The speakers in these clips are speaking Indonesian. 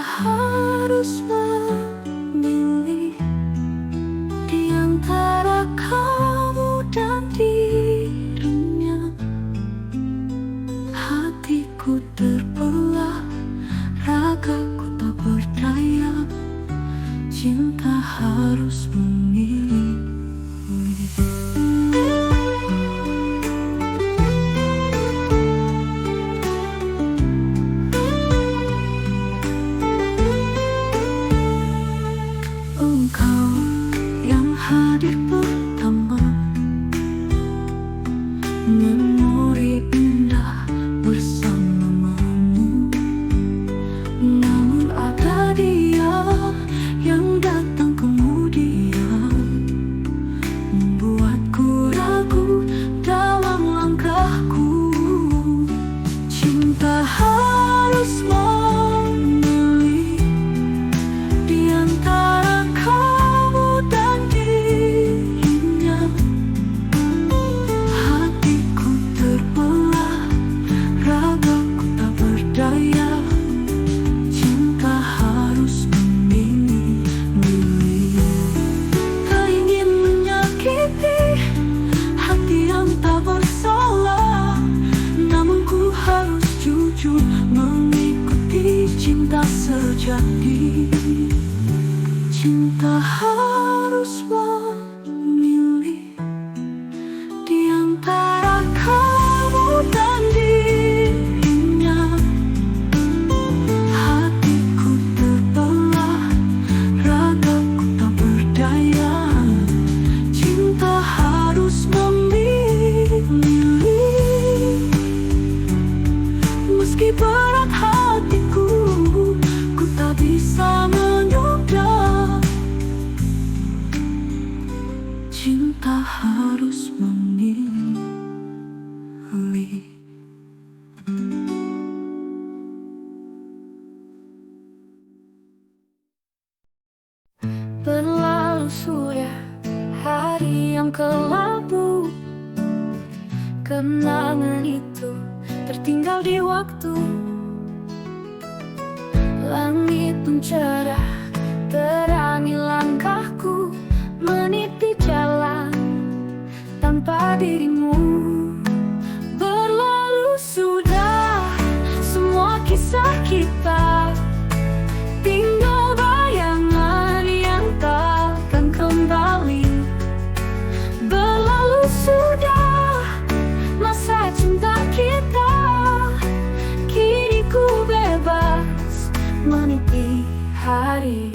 harus memilih di antara kamu dan dirinya. Hatiku terbelah, ragaku tak berdaya. Cinta harus memilih. Engkau yang hadir pertama, memori indah bersamamu. Namun ada dia yang datang kemudian, membuatku ragu dalam langkahku. Cinta harus memilih di antara kamu dan dirinya. Hatiku terbelah, ragaku tak berdaya. Cinta harus memilih. Tak ingin menyakiti hati yang tak bersalah, namun ku harus jujur mengikuti cinta sejati. Cinta harus memilih di antara kamu dan dirinya. Hatiku terbelah, ragaku tak berdaya. Cinta harus memilih. Meski berat hatiku, ku tak bisa menunda. Cinta harus memilih. Berlalu sudah hari yang kelabu, kenangan itu tertinggal di waktu. Langit mencerah, terangi langkahku, meniti jalan tanpa dirimu. Berlalu sudah semua kisah kita, tinggal bayangan yang takkan kembali. Berlalu sudah masa cinta kita, kini ku bebas meniti hari.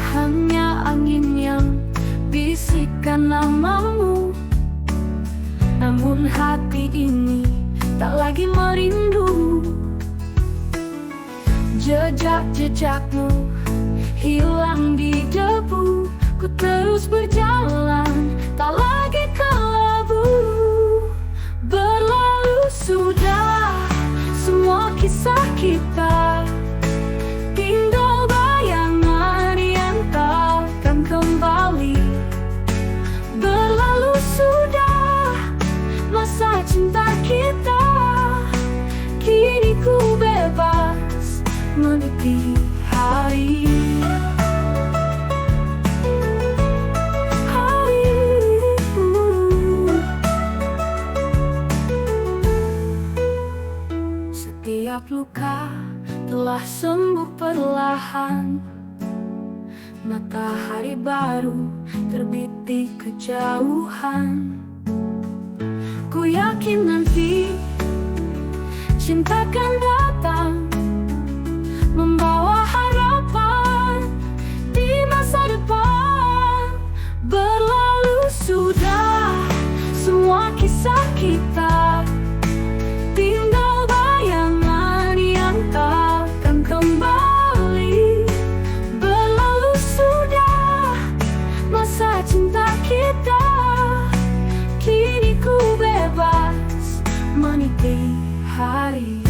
Hanya angin yang bisikan namamu, namun hati ini tak lagi merindu. Jejak-jejakmu hilang di debu, ku terus berjalan, tak lagi kelabu. Berlalu sudah semua kisah kita, tinggal bayangan yang takkan kembali. Berlalu sudah masa cinta kita, kini ku bebas meniti hari. Setiap luka telah sembuh perlahan, matahari baru terbit di kejauhan. Ku yakin nanti cinta akan datang, membawa harapan di masa depan. Berlalu sudah semua kisah kita, tinggal bayangan yang takkan kembali. Berlalu sudah masa cinta kita, kini ku bebas meniti hari.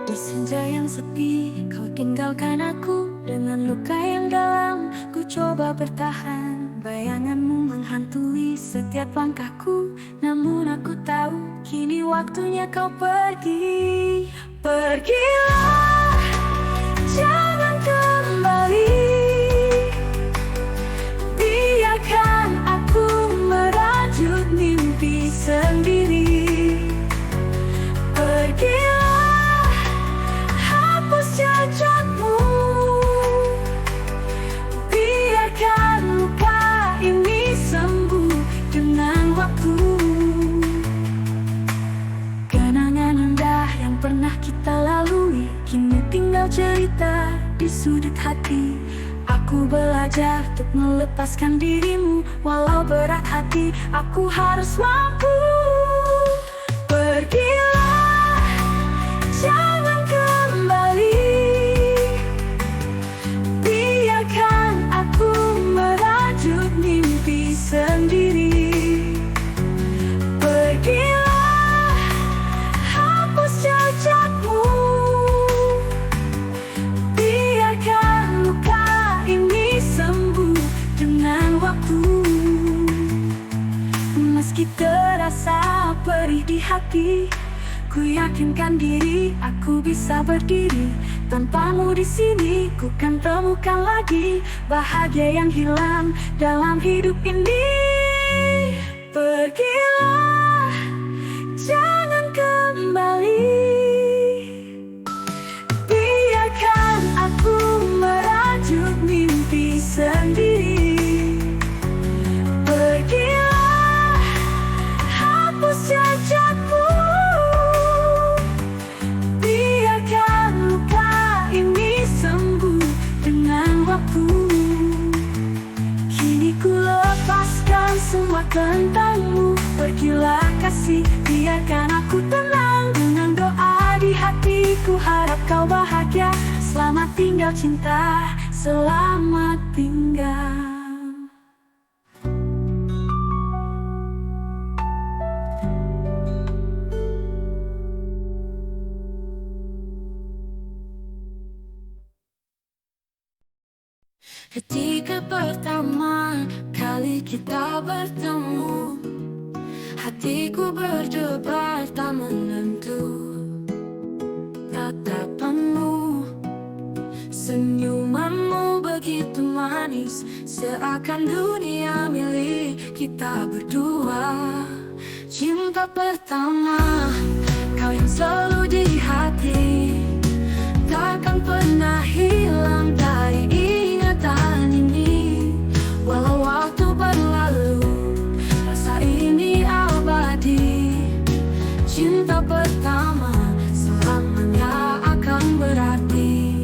Di senja yang sepi, kau tinggalkan aku dengan luka yang dalam. Ku coba bertahan, bayanganmu menghantui setiap langkahku. Namun aku tahu, kini waktunya kau pergi. Pergilah, jangan kembali. Biarkan aku merajut mimpi sendiri. Pergilah, hapus jejakmu. Biarkan luka ini sembuh dengan waktu. Kenangan indah yang pernah kita lalui kini tinggal cerita di sudut hati. Aku belajar untuk melepaskan dirimu. Walau berat hati, aku harus mampu. Pergilah, jangan kembali. Biarkan aku merajut mimpi sendiri. Pergilah, hapus jejakmu. Biarkan luka ini sembuh dengan waktu. Meski terasa perih di hati, ku yakinkan diri aku bisa berdiri. Tanpamu di sini, ku kan temukan lagi bahagia yang hilang dalam hidup ini. Pergilah, jangan kembali. Biarkan aku merajut mimpi sendiri. Pergilah, hapus jejakmu. Biarkan luka ini sembuh dengan waktu. Kini ku lepaskan semua tentangmu. Pergilah kasih, biarkan aku tenang. Dengan doa di hatiku, harap kau bahagia. Selamat tinggal cinta, selamat tinggal. Ketika pertama kali kita bertemu, hatiku berdebar tak menentu. Tatapanmu, senyumanmu begitu manis, seakan dunia milik kita berdua. Cinta pertama, kau yang selalu di hati, takkan pernah hilang dari ingatan ini. Walau waktu berlalu, rasa ini abadi. Cinta pertama selamanya akan berarti.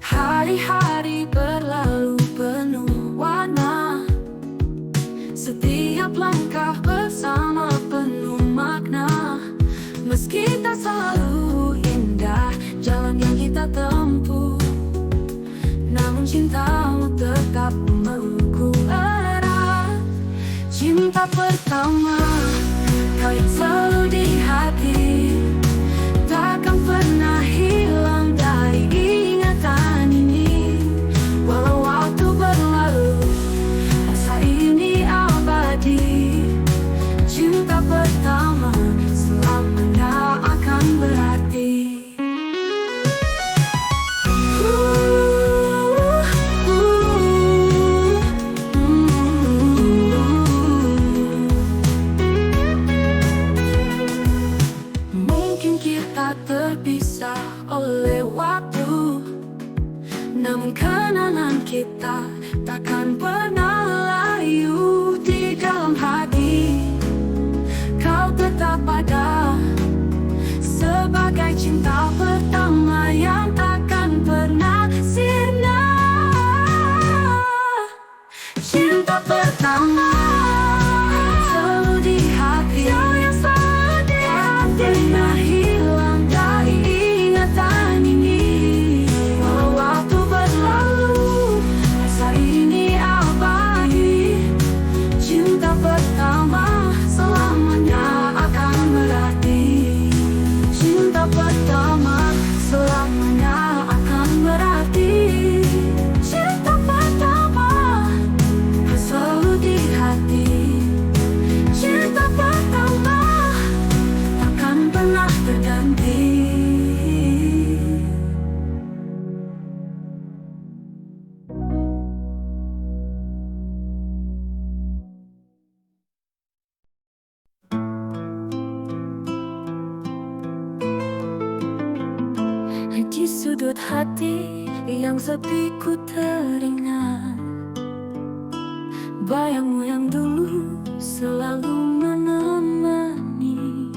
Hari-hari berlalu penuh warna, setiap langkah bersama penuh makna. Meski tak selalu indah jalan yang kita tempuh, namun cintamu tetap memelukku erat. Cinta pertama, kau yang selalu di hati, takkan pernah hilang dari ingatan ini. Walau waktu berlalu, rasa ini abadi. Cinta pertama selamanya akan berarti. Mungkin kita terpisah oleh waktu, namun kenangan kita takkan pernah layu di dalam hati. Kau tetap ada sebagai cinta pertama yang takkan pernah sirna. Cinta pertama selalu di hati, tak pernah hilang dari ingatan ini. Walau waktu sudut hati yang sepi ku teringat bayangmu yang dulu selalu menemani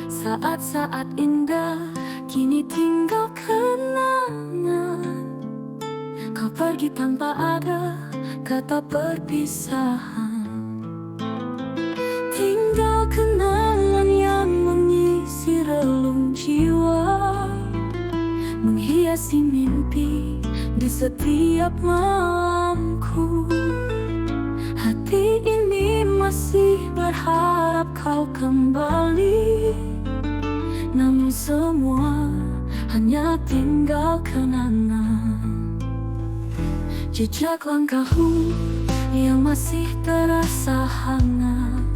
saat-saat indah, kini tinggal kenangan. Kau pergi tanpa ada kata perpisahan, tinggal kenangan yang mengisi relung jiwa, menghiasi mimpi di setiap malamku. Hati ini masih berharap kau kembali, namun semua hanya tinggal kenangan. Jejak langkahmu yang masih terasa hangat,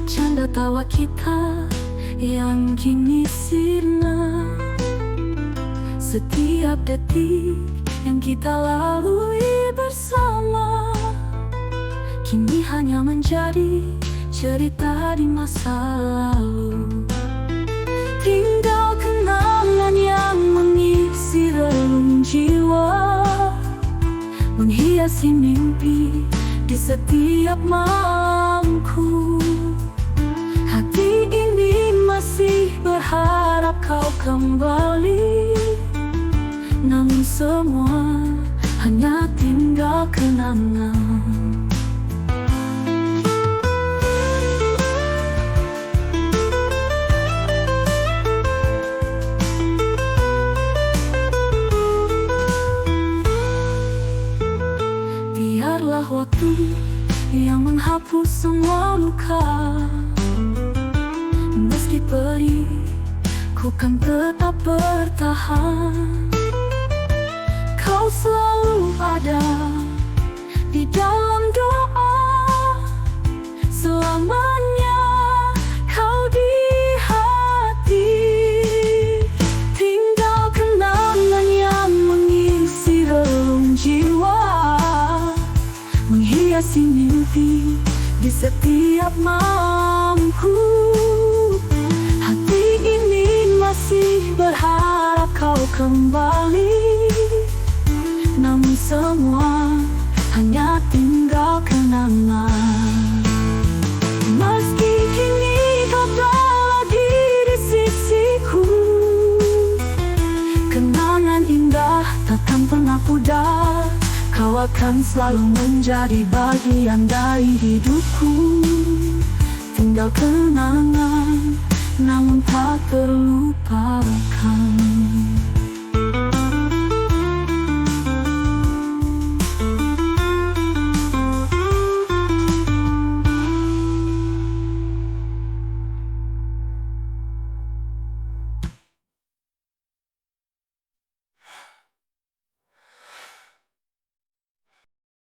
canda tawa kita yang kini sirna. Setiap detik yang kita lalui bersama kini hanya menjadi cerita di masa lalu. Tinggal kenangan yang mengisi relung jiwa, menghiasi mimpi di setiap malamku. Hati ini masih berharap kau kembali, namun semua hanya tinggal kenangan. Biarlah waktu yang menghapus semua luka, meski perih, ku kan tetap bertahan. Kau selalu ada di dalam doa, selamanya kau di hati. Tinggal kenangan yang mengisi relung jiwa, menghiasi mimpi di setiap malamku. Hati ini masih berharap kau kembali, namun semua hanya tinggal kenangan. Meski kini kau tak lagi di sisiku, kenangan indah takkan pernah pudar. Kau akan selalu menjadi bagian dari hidupku. Tinggal kenangan, namun tak terlupakan.